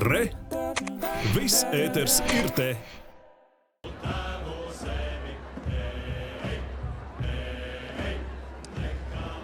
Re! Viss ēters ir te! –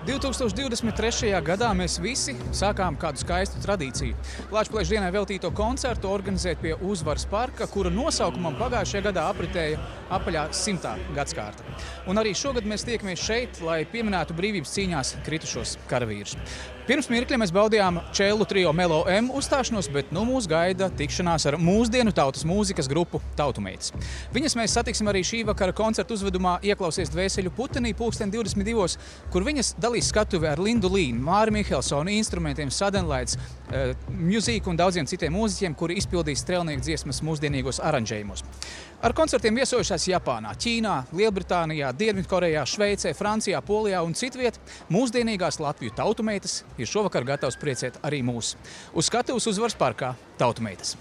2023. gadā mēs visi sākām kādu skaistu tradīciju. Lāčplēša dienai veltīto koncertu organizēt pie Uzvaras parka, kura nosaukumam pagājušajā gadā apritēja apaļā 100. gadskārta. Un arī šogad mēs tiekamies šeit, lai pieminētu brīvības cīņās kritušos karavīrus. Pirms mirkļa mēs baudījām čēlu trio Melo M uzstāšanos, bet nu mūs gaida tikšanās ar mūsdienu tautas mūzikas grupu Tautumeitas. Viņas mēs satiksim arī šī vakara koncertu uzvedumā Ieklausies dvēseļu putenī pulksten 22, kur viņas dalīs skatuvi ar Lindu Līnu, Māri Mihelsonu, instrumentiem Suddenlights, Music un daudziem citiem mūziķiem, kuri izpildīs strēlnieku dziesmas mūsdienīgos aranžējumos. Ar koncertiem viesojušās Japānā, Ķīnā, Lielbritānijā, Dienvidkorejā, Šveicē, Francijā, Polijā un citviet, mūsdienīgās Latviju Tautumeitas ir šovakar gatavs priecēt arī mūs. Uz skatuves Uzvaras parkā Tautumeitas.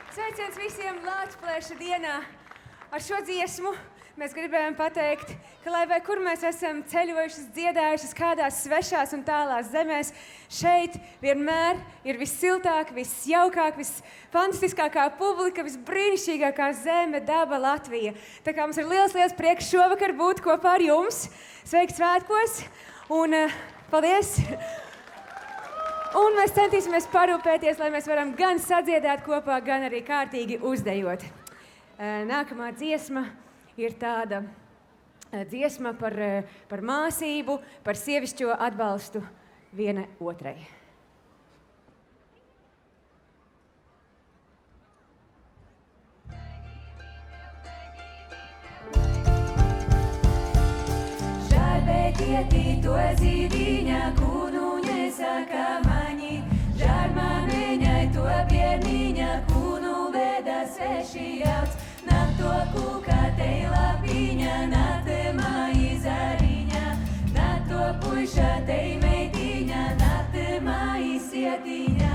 Sveiciens visiem Lāčplēša dienā! Ar šo dziesmu Mēs gribējām pateikt, ka lai vai kur mēs esam ceļojuši, dziedājuši kādās svešās un tālās zemēs, šeit vienmēr ir vissiltāk, visjaukāk, visfantastiskākā publika, visbrīnišķīgākā zeme, daba Latvija. Tā kā mums ir liels prieks šovakar būt kopā ar jums. Sveiki svētkos un paldies! Un mēs centīsimies parūpēties, lai mēs varam gan sadziedāt kopā, gan arī kārtīgi uzdejot. Nākamā dziesma ir tāda dziesma par māsību, par sievišķo atbalstu viena otrai. Žarbetieti to zīdiņa, kunu nesaka mani, žarmāmeņai to bierniņa, kunu veda sveši jauts. Na to kūka tei lapiņa, na te māji zariņa, na to puiša tei meitiņa, na te māji sietiņa.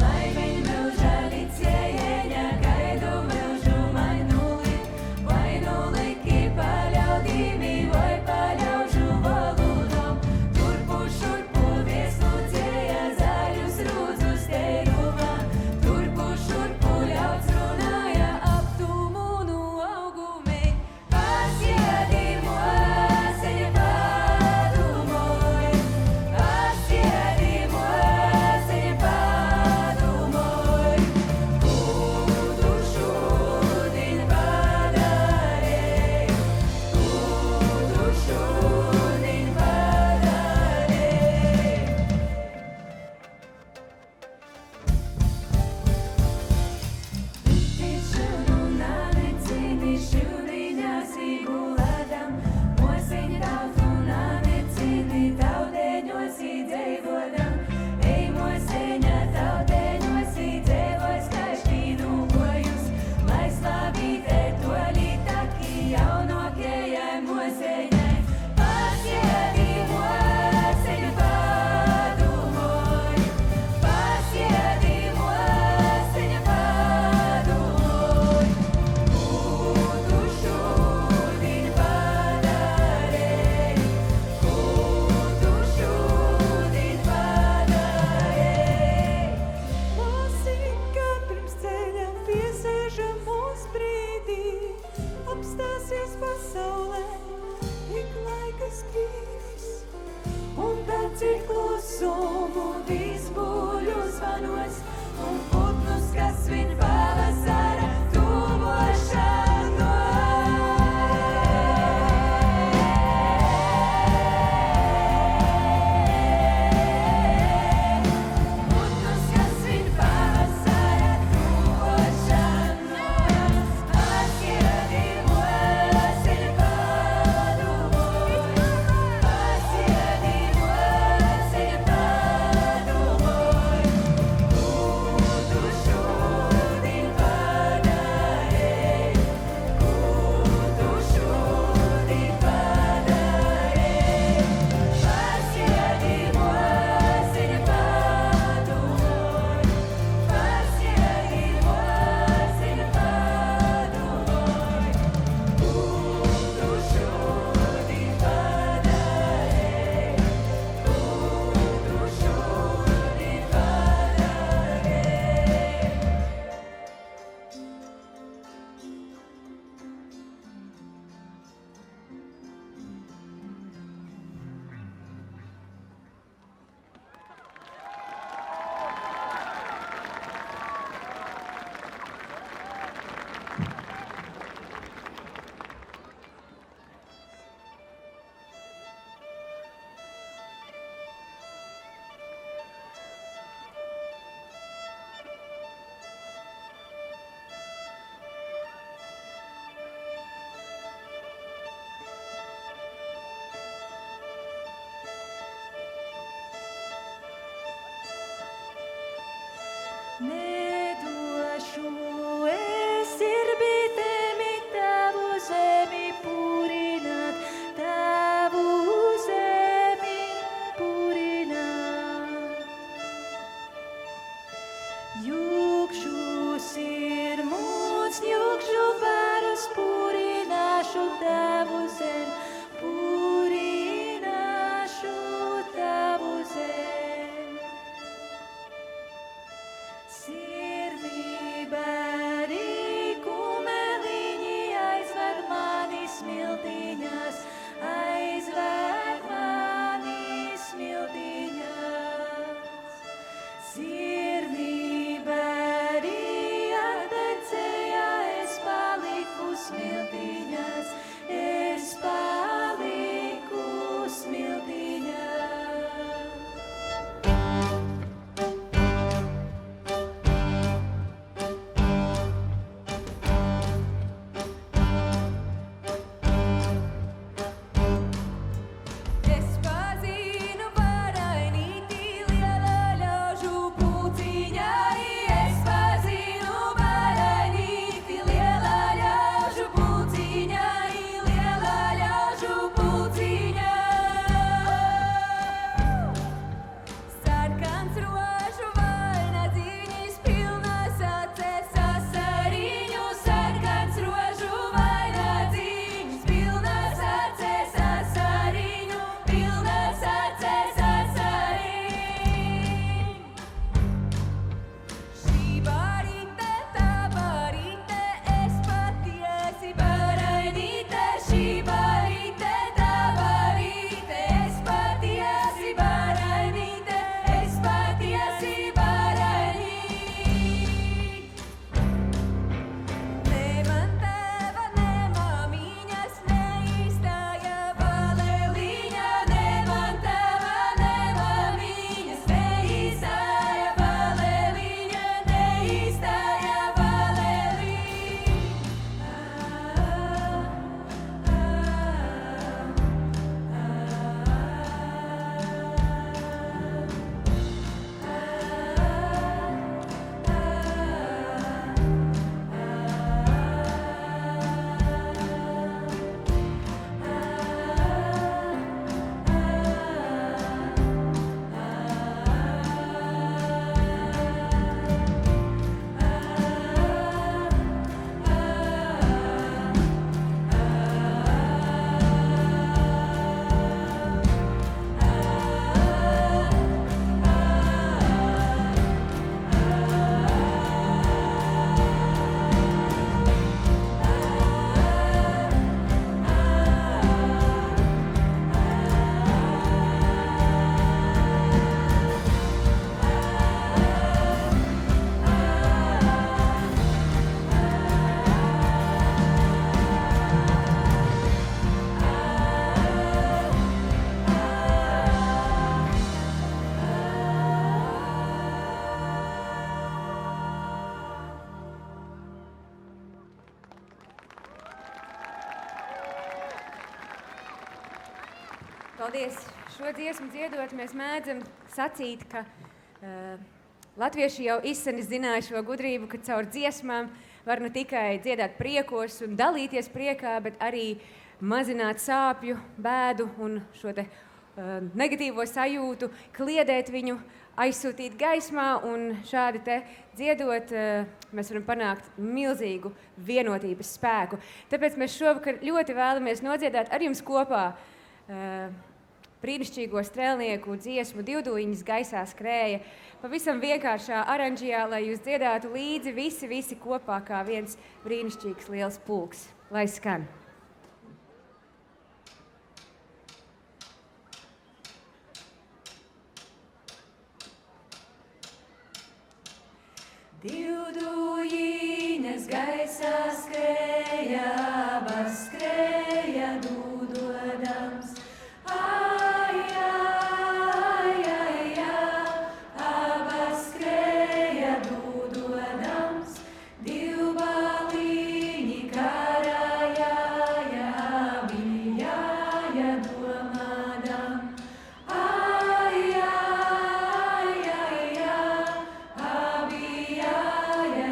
Lai viņ milža licējeņa, kaidu milžu man nulik, vai nuliki paļaudīmi, vai paļaužu voludom. Turpu šurpu vieslucēja, zaļus rūdzus teirumā, turpu šurpu ļauts runāja. Nedošu es sirbītēmi tavu zemi purināt, tavu zemi purināt. Jūkšu sirmuts, jūkšu varas purināšu tavu. tavu zem, purināšu tavu zem. Sirmī bērni kumeliņi aizved mani smiltiņas, aizved mani smiltiņas. Sirmī bērni atecēja, es paliku smiltiņas, es paliku smiltiņas. Es pazinu barainīti lielā ļaužu pulciņai. Es pazinu barainīti lielā ļaužu pulciņai, lielā ļaužu pulciņai. Sarkans rožu vainagdziņas pilnas aces asariņu, sarkans rožu vainagdziņas pilnas aces asariņu, pilnas aces asariņu. Šī barīte, tā barīte, es patiesi barainīte. Šī barīte, tā barīte, es patiesi barainīte, es patiesi barainīte. Ne man tēva, ne māmiņas neizstāja baleliņa, ne man tēva, ne māmiņas neizstāja baleliņa, neizstāja baleliņa. Paldies! Šo dziesmu dziedot, mēs mēdzam sacīt, ka latvieši jau izseni zināja šo gudrību, ka caur dziesmām var ne tikai dziedāt priekos un dalīties priekā, bet arī mazināt sāpju, bēdu un šo te negatīvo sajūtu, kliedēt viņu, aizsūtīt gaismā, un šādi te dziedot, mēs varam panākt milzīgu vienotības spēku. Tāpēc mēs šovakar ļoti vēlamies nodziedāt ar jums kopā brīnišķīgo strēlnieku dziesmu Divdūņas gaisā skrēja. Pavisam vienkāršā aranžijā, lai jūs dziedātu līdzi visi kopā kā viens brīnišķīgs liels pulks. Lai skan! Divdūņas gaisā skrēja, abas skrēja dūdodams. Ai, ai, ai, ai, abas skrēja dūdodams. Divbalīņi karājāja, bijāja domādam. Ai, ai, ai, ai, abijāja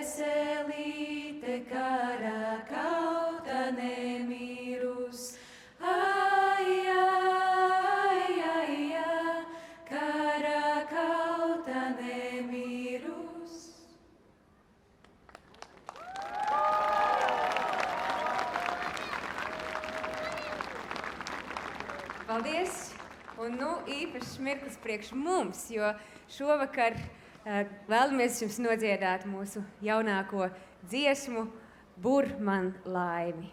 dvēselīte karā kauta nemīrus. Ai, ai, ai, ai, karā kauta nemīrus. Paldies! Un nu īpašs mirklis priekš mums, jo šovakar vēlamies jums nodziedāt mūsu jaunāko dziesmu Bur man laimi.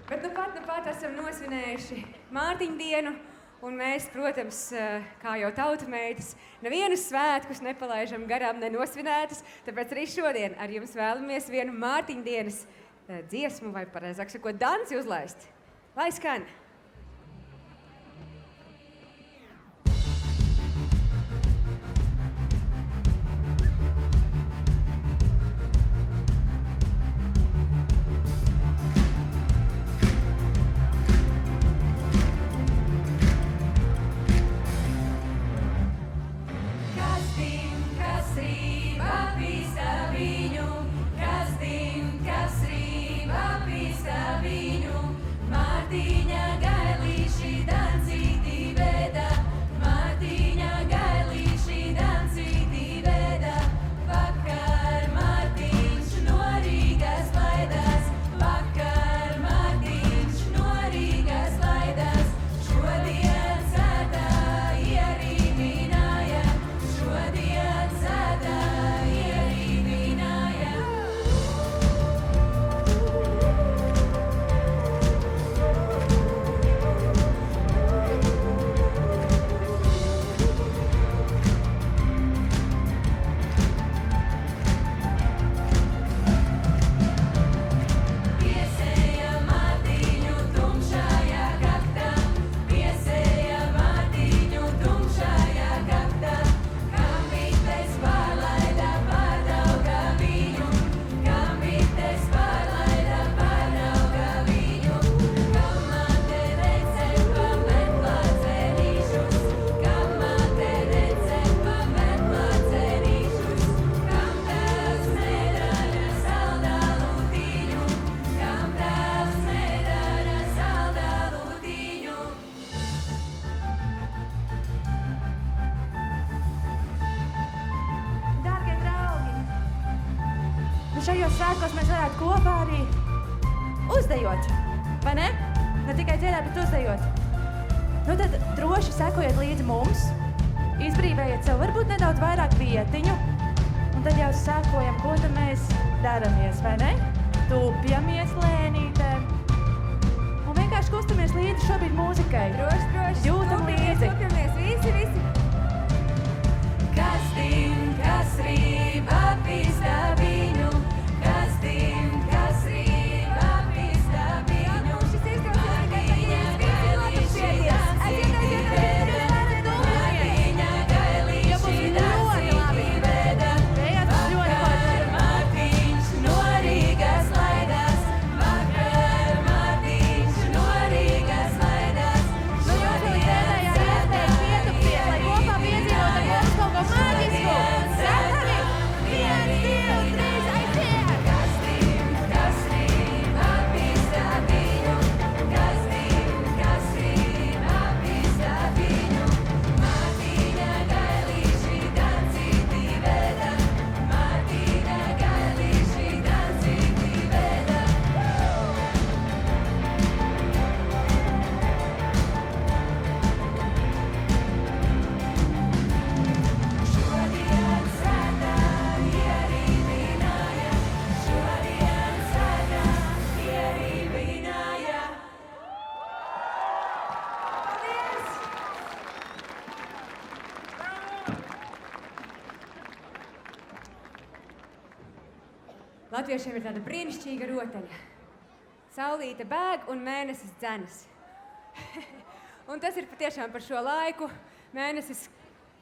Bet nu pat esam nosvinējuši Mārtiņu dienu, un mēs, protams, kā jau tautameitas, nevienus svētkus nepalaižam garām nenosvinētus, tāpēc arī šodien ar jums vēlamies vienu Mārtiņu dienas dziesmu, vai pareizāk sakot, danci uzlaist. Lai skan! Martiņa lielos svētkos mēs varētu kopā arī uzdejot, vai ne? Ne tikai dziedāt, bet uzdejot. Nu tad droši sekojiet līdzi mums, izbrīvējiet sev varbūt nedaudz vairāk vietiņu, un tad jau sekojam, ko tad mēs daramies, vai ne? Tupjamies lēnītēm un vienkārši kustamies līdzi šobrīd mūzikai. Droši. Jūtam līdzi. Tupjamies visi. Kas rīm apīstā viņu, kas rīm apīstā viņu. Šis izdevies tikai Latviešiem ir tāda brīnišķīga rotaļa. Saulīte bēg un mēnesis dzenas. Un tas ir patiešām par šo laiku. Mēnesis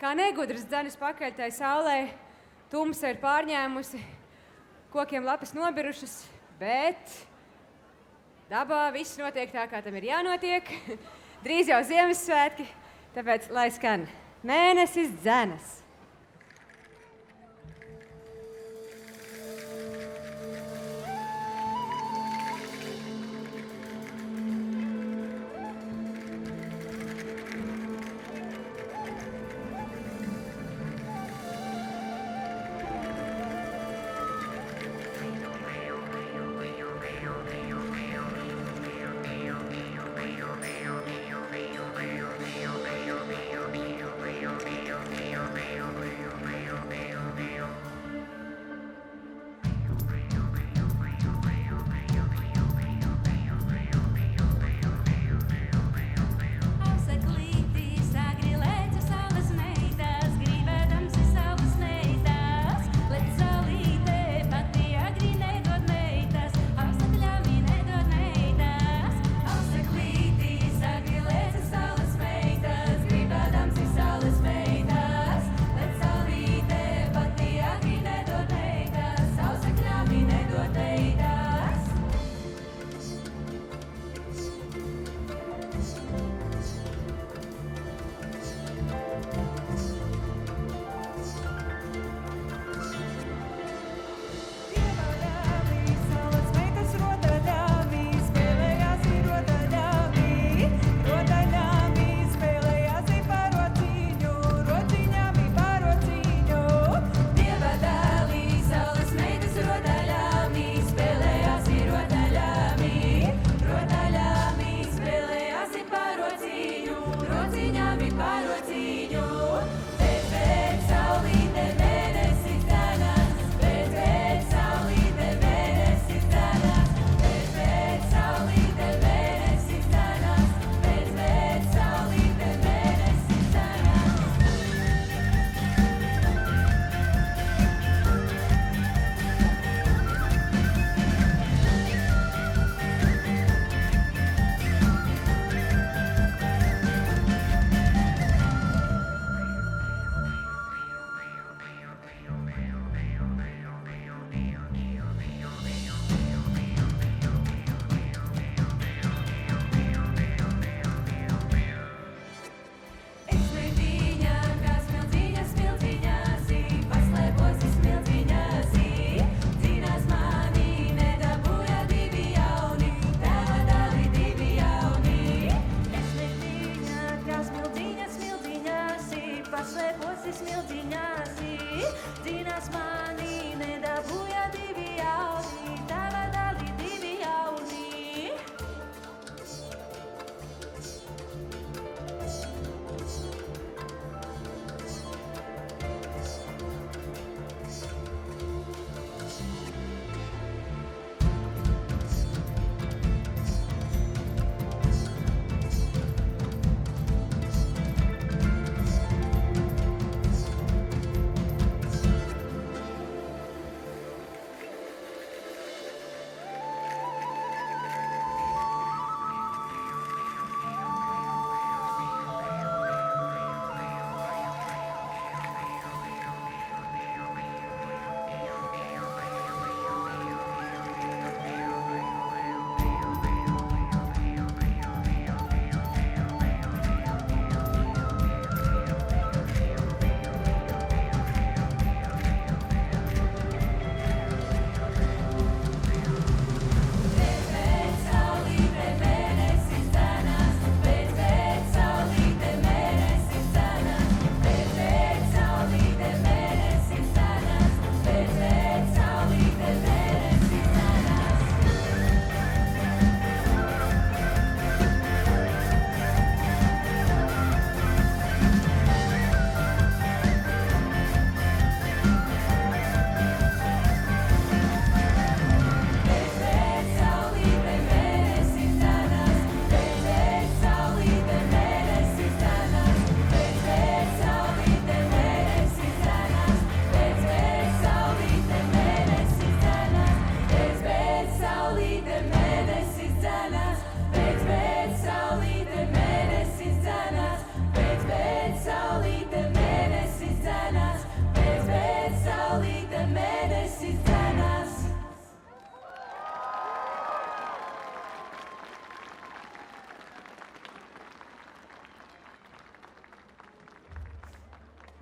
kā negudrs dzenas pakaļ tai saulē. Tumsa ir pārņēmusi, kokiem lapas nobirušas, bet dabā viss notiek tā, kā tam ir jānotiek. Drīz jau Ziemassvētki, tāpēc lai skan mēnesis dzenas.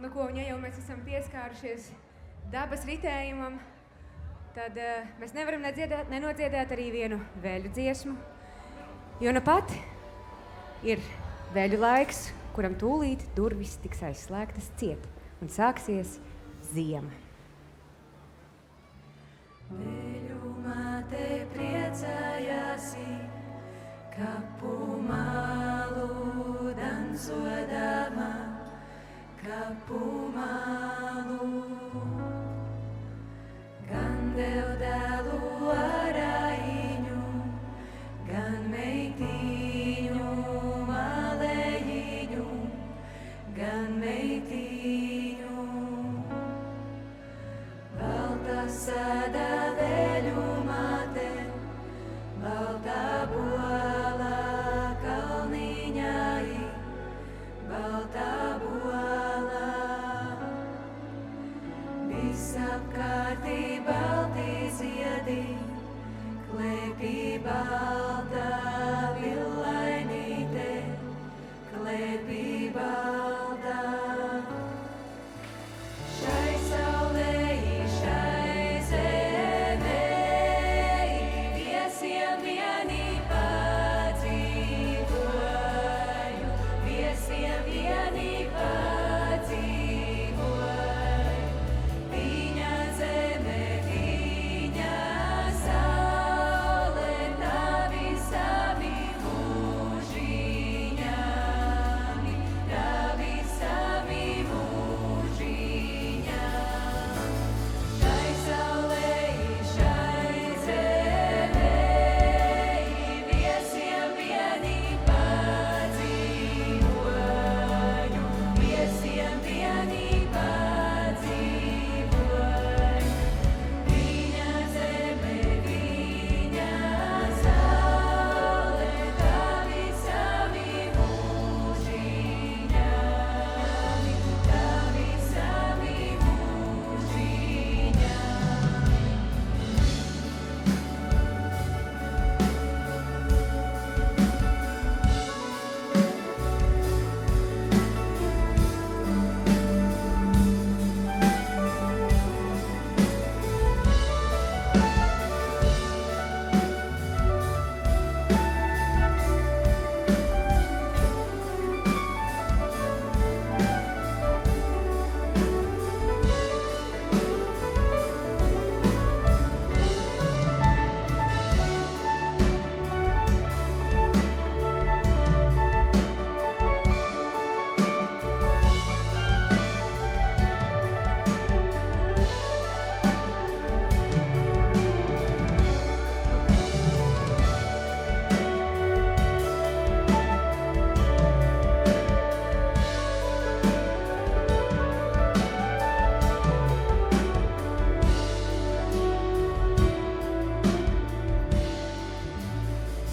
Nu, ko, un ja jau mēs esam pieskārušies dabas ritējumam, tad mēs nevaram nenodziedāt arī vienu vēļu dziesmu, jo nu pat ir vēļu laiks, kuram tūlīt durvis tiks aizslēgtas ciet un sāksies ziema. Vēļu māte priecājāsi, kapu malu dansodama, kapu malu. Gan deldēlu araiņu, gan meitiņu malējiņu, gan meitiņu. Balta sēdā vēļu māte, balta bola kalniņai, balta bola. Visapkārtī balti ziedi, klēpī balta villainīte, klēpī balta. Šai saulei, šai zemei, viesiem vienībā dzīvoju, viesiem vienībā dzīvoju. Viņa zeme, viņa saule, tavi savi mūžiņami, tavi savi mūžiņami. Šai saulei, šai zemei, viesiem vienībā dzīvoju, viesiem vienībā dzīvoju. Viņa zeme, viņa saule, tavi savi mūžiņami, tavi savi mūžiņami.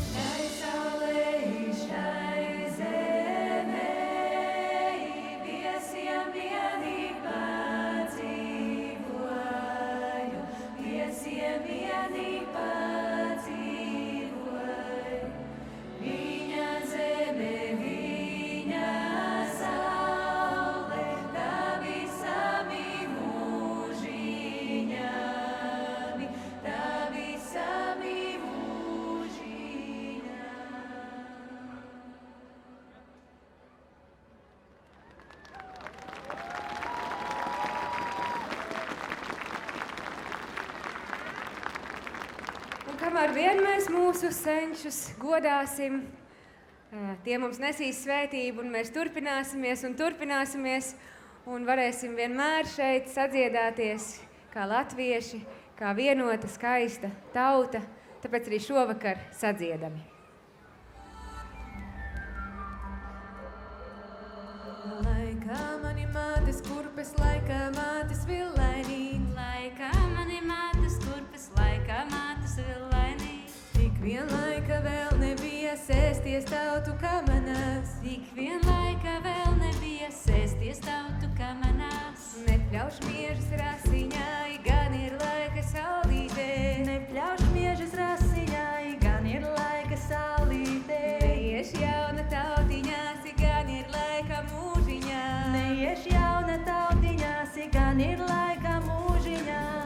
Šai saulei, šai zemei, viesiem vienībā dzīvoju, viesiem vienībā dzīvoju. Viņa zeme, viņa saule, tavi savi mūžiņami, tavi savi mūžiņami. Un kamēr vien mēs mūsu senčus godāsim, tie mums nesīs svētību, un mēs turpināsimies un turpināsimies, un varēsim vienmēr šeit sadziedāties kā latvieši, kā vienota, skaista tauta, tāpēc arī šovakar sadziedami. Laikā mani mātes kurpes, laikā mātes villainīt. Laikā mani mātes kurpes, laikā mātes villainīt. Tik vien laika vēl nebija sēsties tautu kamanās. Tik vien laika vēl nebija sēsties tautu kamanās. Nepļauš miežas rasiņai, gan ir laika saulītē. Nepļauš miežas rasiņai, gan ir laika saulītē. Neieš jauna tautiņās, gan ir laika mūžiņā. Neieš jauna tautiņās, man ir laika mūžiņām.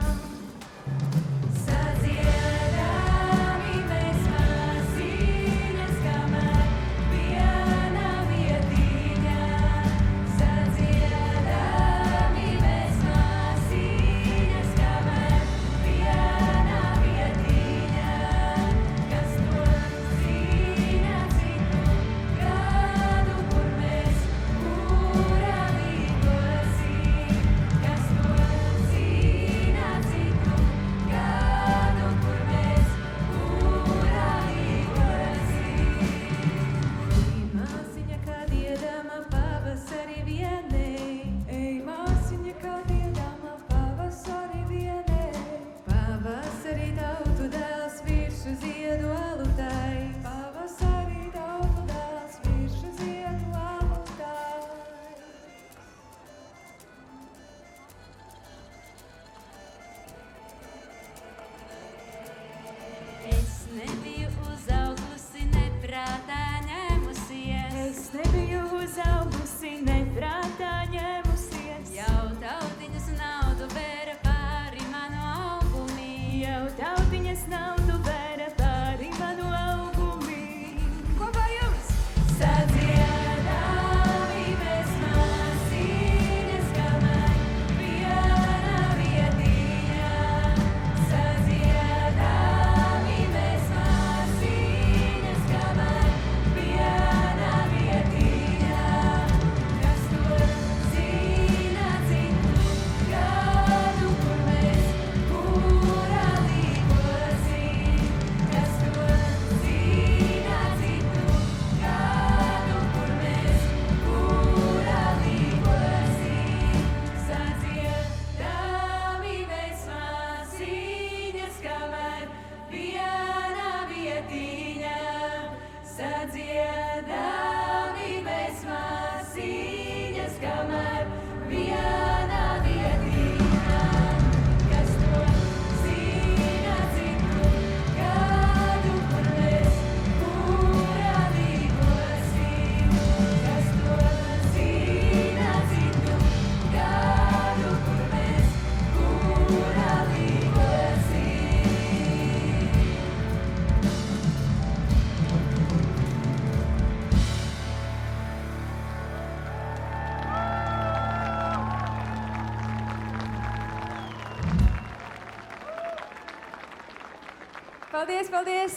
Paldies!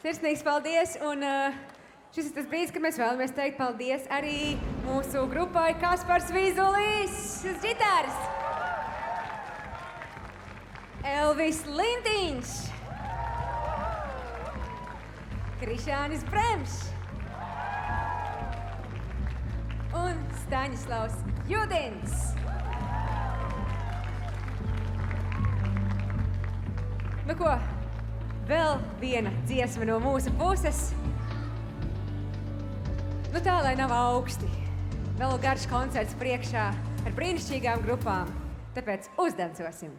Sirsnīgs paldies! Un šis ir tas brīdis, kad mēs vēlamies teikt paldies arī mūsu grupai Kaspars Vīzulīs uz ģitāras, Elvis Lintiņš, Krišānis Bremšs un Staņislavs Judins. Nu ko? Vēl viena dziesma no mūsu puses. Nu tā, lai nav augsti. Vēl garš koncerts priekšā ar brīnišķīgām grupām. Tāpēc uzdancosim.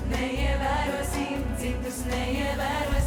Neievērosim, citus neievērosim.